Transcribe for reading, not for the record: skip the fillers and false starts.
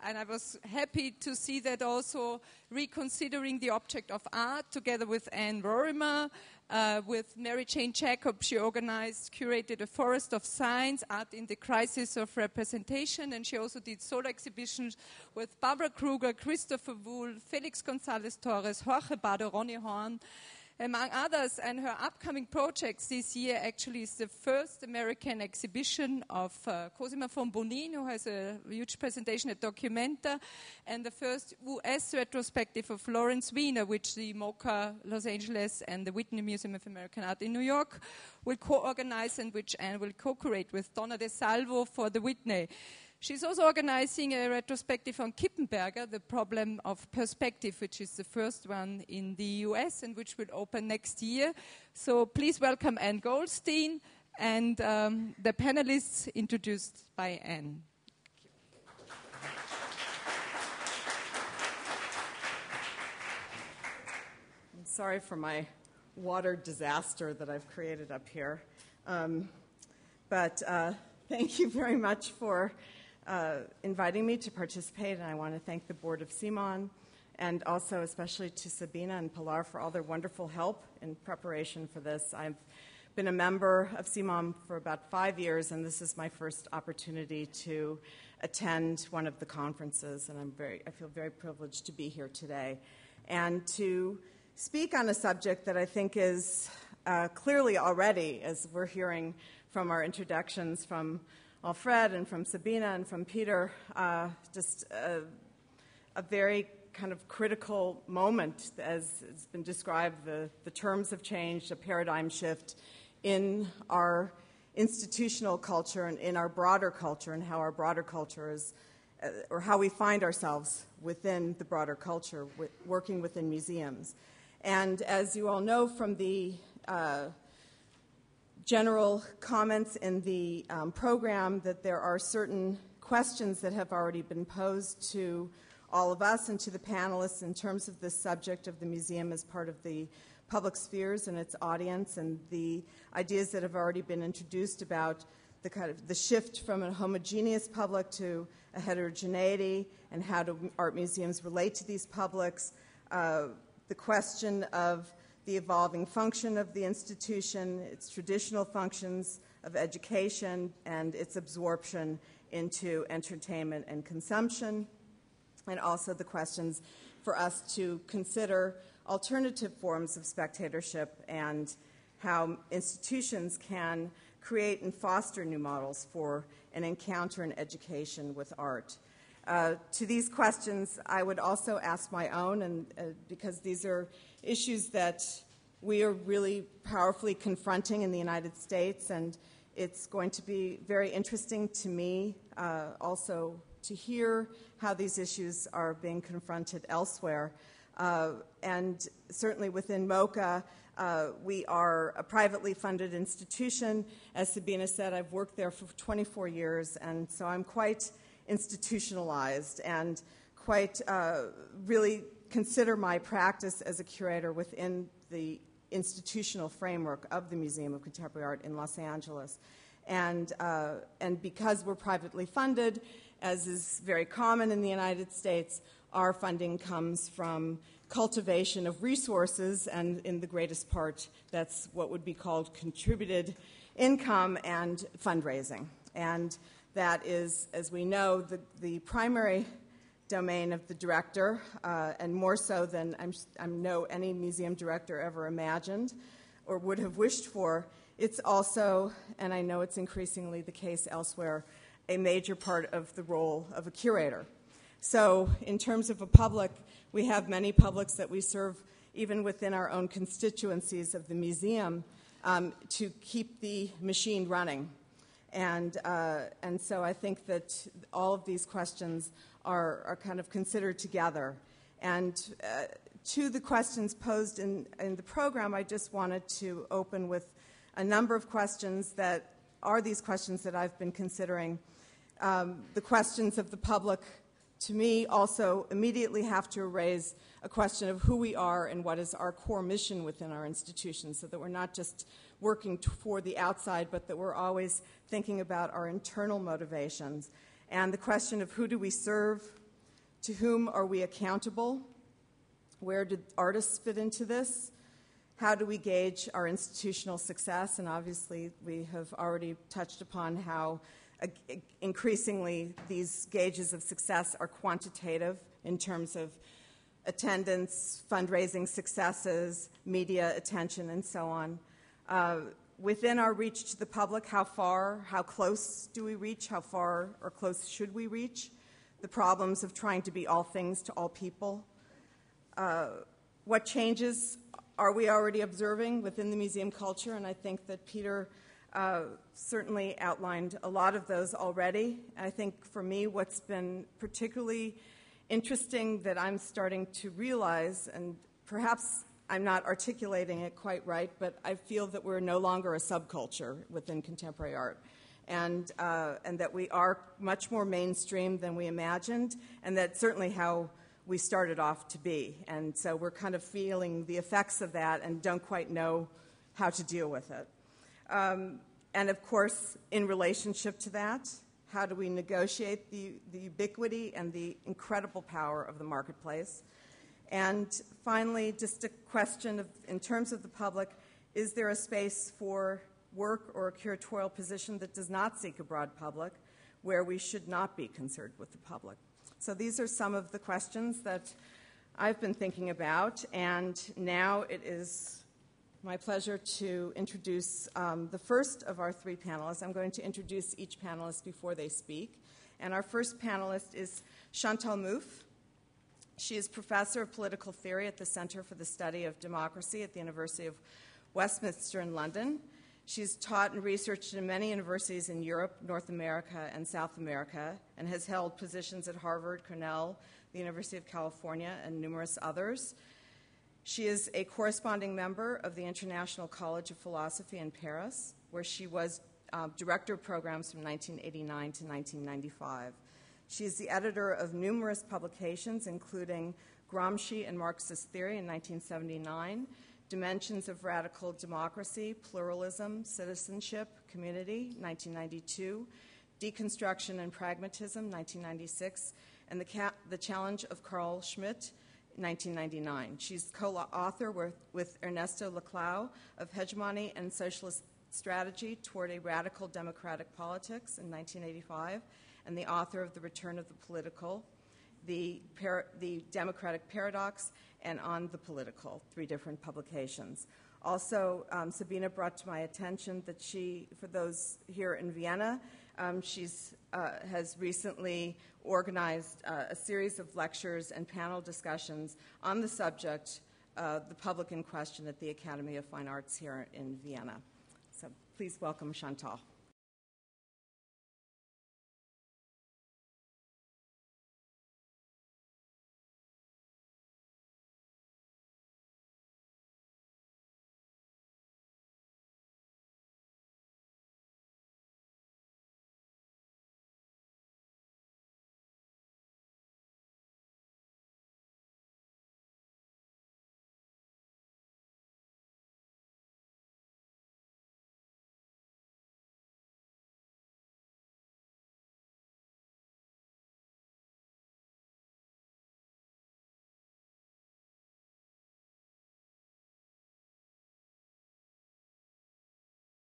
and I was happy to see that also reconsidering the object of art together with Anne Rorimer, with Mary Jane Jacob. She curated a Forest of Signs, Art in the Crisis of Representation, and she also did solo exhibitions with Barbara Kruger, Christopher Wool, Felix Gonzalez Torres, Jorge Bado, Ronnie Horn, among others. And her upcoming projects this year actually is the first American exhibition of Cosima von Bonin, who has a huge presentation at Documenta, and the first US retrospective of Lawrence Weiner, which the MoCA Los Angeles and the Whitney Museum of American Art in New York will co-organize, and which Anne will co-curate with Donna De Salvo for the Whitney. She's also organizing a retrospective on Kippenberger, The Problem of Perspective, which is the first one in the US and which will open next year. So please welcome Anne Goldstein and the panelists introduced by Anne. I'm sorry for my water disaster that I've created up here. But thank you very much for inviting me to participate, and I want to thank the board of cimam, and also especially to Sabina and Pilar for all their wonderful help in preparation for this. I've been a member of cimam for about 5 years, and this is my first opportunity to attend one of the conferences, and I feel very privileged to be here today and to speak on a subject that I think is clearly already, as we're hearing from our introductions from Alfred and from Sabina and from Peter, just a very kind of critical moment, as it's been described. The terms have changed, a paradigm shift in our institutional culture and in our broader culture, and how our broader culture is, or how we find ourselves within the broader culture, working within museums. And as you all know from the general comments in the program, that there are certain questions that have already been posed to all of us and to the panelists in terms of the subject of the museum as part of the public spheres and its audience, and the ideas that have already been introduced about the kind of the shift from a homogeneous public to a heterogeneity, and how do art museums relate to these publics, the question of the evolving function of the institution, its traditional functions of education, and its absorption into entertainment and consumption, and also the questions for us to consider alternative forms of spectatorship and how institutions can create and foster new models for an encounter and education with art. To these questions, I would also ask my own, and because these are issues that we are really powerfully confronting in the United States, and it's going to be very interesting to me also to hear how these issues are being confronted elsewhere. And certainly within MoCA, we are a privately funded institution. As Sabina said, I've worked there for 24 years, and so I'm quite institutionalized and quite really consider my practice as a curator within the institutional framework of the Museum of Contemporary Art in Los Angeles. And because we're privately funded, as is very common in the United States, our funding comes from cultivation of resources, and in the greatest part, that's what would be called contributed income and fundraising. And that is, as we know, the primary domain of the director, and more so than I know any museum director ever imagined or would have wished for. It's also, and I know it's increasingly the case elsewhere, a major part of the role of a curator. So in terms of a public, we have many publics that we serve even within our own constituencies of the museum to keep the machine running. And so I think that all of these questions are kind of considered together. And to the questions posed in the program, I just wanted to open with a number of questions that are these questions that I've been considering. The questions of the public, to me, also immediately have to raise a question of who we are and what is our core mission within our institution, so that we're not just working for the outside, but that we're always thinking about our internal motivations. And the question of who do we serve, To whom are we accountable? Where did artists fit into this? How do we gauge our institutional success? And obviously, we have already touched upon how increasingly these gauges of success are quantitative in terms of attendance, fundraising successes, media attention, and so on. Within our reach to the public, how far, how close do we reach? How far or close should we reach? The problems of trying to be all things to all people. What changes are we already observing within the museum culture? And I think that Peter certainly outlined a lot of those already. I think for me, what's been particularly interesting that I'm starting to realize, and perhaps I'm not articulating it quite right, but I feel that we're no longer a subculture within contemporary art, and that we are much more mainstream than we imagined, and that's certainly how we started off to be. And so we're kind of feeling the effects of that and don't quite know how to deal with it. And of course, in relationship to that, how do we negotiate the ubiquity and the incredible power of the marketplace? And finally, just a question of, in terms of the public, is there a space for work or a curatorial position that does not seek a broad public, where we should not be concerned with the public? So these are some of the questions that I've been thinking about, and now it is my pleasure to introduce the first of our three panelists. I'm going to introduce each panelist before they speak. And our first panelist is Chantal Mouffe. She is professor of political theory at the Center for the Study of Democracy at the University of Westminster in London. She's taught and researched in many universities in Europe, North America, and South America, and has held positions at Harvard, Cornell, the University of California, and numerous others. She is a corresponding member of the International College of Philosophy in Paris, where she was director of programs from 1989 to 1995. She is the editor of numerous publications, including Gramsci and Marxist Theory in 1979, Dimensions of Radical Democracy, Pluralism, Citizenship, Community, 1992, Deconstruction and Pragmatism, 1996, and The Challenge of Carl Schmitt, 1999. She's co-author with Ernesto Laclau of Hegemony and Socialist Strategy Toward a Radical Democratic Politics in 1985, and the author of The Return of the Political, the Democratic Paradox, and On the Political, 3 different publications. Also, Sabina brought to my attention that she, for those here in Vienna, has recently organized a series of lectures and panel discussions on the subject, the public in question, at the Academy of Fine Arts here in Vienna. So please welcome Chantal.